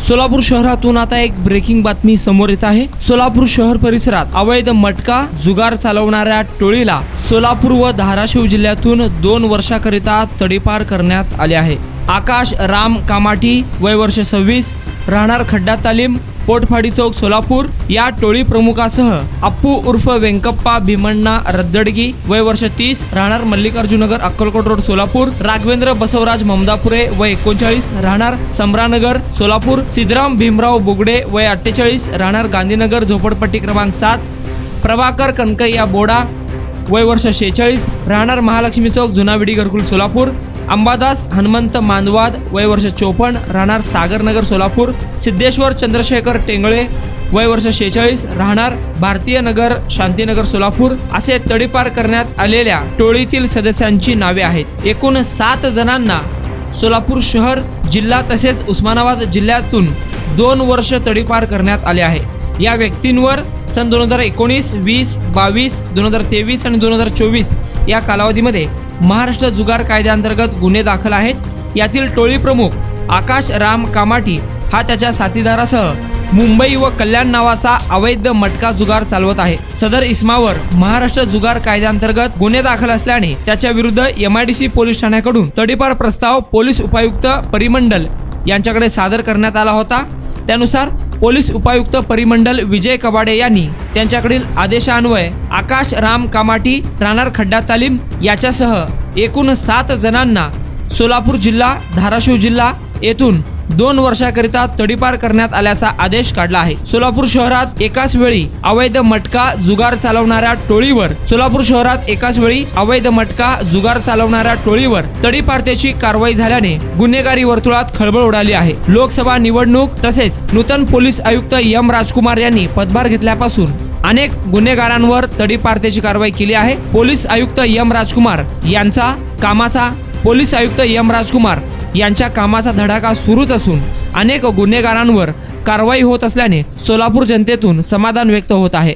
सोलापूर शहरातून आता एक ब्रेकिंग बातमी समोर येत आहे। सोलापूर शहर परिसरात अवैध मटका जुगार चालवणाऱ्या टोळीला सोलापूर व धाराशिव जिल्ह्यातून 2 वर्षाकरिता तडीपार करण्यात आले आहे। आकाश राम कामाटी वय वर्ष 26 राहणार खड्डा तालीम पोटफाडी चौक सोलापूर या टोळी प्रमुखासह अप्पू उर्फ वेंकप्पा भीमण्णा रद्दडगी वय वर्ष 30 राहणार मल्लिकार्जुननगर अक्कलकोट रोड सोलापूर राघवेंद्र बसवराज ममदापुरे वय 39 राहणार समरानगर सोलापूर सिद्धराम भीमराव बुगडे वय 48 राहणार गांधीनगर झोपडपट्टी क्रमांक 7 प्रभाकर कनकैया बोडा वय वर्ष 46 राहणार महालक्ष्मी चौक जुना विडी घरकुल सोलापूर अंबादास हनुमंत मांदवाद वय वर्ष 54 राहणार सागरनगर सोलापूर सिद्धेश्वर चंद्रशेखर टेंगळे वय वर्ष 46 राहणार भारतीय नगर शांतीनगर सोलापूर असे तडीपार करण्यात आलेल्या टोळीतील सदस्यांची नावे आहेत। एकूण 7 जणांना सोलापूर शहर जिल्हा तसेच उस्मानाबाद जिल्ह्यातून 2 वर्ष तडीपार करण्यात आले आहे। या व्यक्तींवर सन 2019, 20, 22, 2023 आणि 2024 या कालावधीमध्ये महाराष्ट्र जुगार कायद्याअंतर्गत गुन्हे दाखल आहेत। यातील टोळी प्रमुख आकाश राम कामाटी हा त्याच्या साथीदारासह मुंबई व कल्याण नावाचा अवैध मटका जुगार चालवत आहे। सदर इस्मावर महाराष्ट्र जुगार कायद्याअंतर्गत गुन्हे दाखल असल्याने त्याच्या विरुद्ध MIDC पोलीस ठाण्याकडून तडीपार प्रस्ताव पोलीस उपायुक्त परिमंडल यांच्याकडे सादर करण्यात आला होता। त्यानुसार पोलीस उपायुक्त परिमंडल विजय कबाडे यांनी त्यांच्याकडील आदेशान्वये आकाश राम कामाटी राहणार खड्डा तालीम याच्यासह एकूण 7 जणांना सोलापूर जिल्हा धाराशिव जिल्हा येथून 2 वर्षाकरिता तडीपार करण्यात आल्याचा आदेश काढला आहे। सोलापूर शहरात एकाच वेळी अवैध मटका जुगार चालवणाऱ्या टोळीवर तडीपारतेची कारवाई झाल्याने गुन्हेगारी वर्तुळात खळबळ उडाली आहे। लोकसभा निवडणूक तसेच नूतन पोलीस आयुक्त एम राजकुमार यांनी पदभार घेतल्यापासून अनेक गुन्हेगारांवर तडीपारतेची कारवाई केली आहे। पोलीस आयुक्त एम राजकुमार यांच्या कामाचा धडाका सुरूच असून अनेक गुन्हेगारांवर कारवाई होत असल्याने सोलापूर जनतेतून समाधान व्यक्त होत आहे।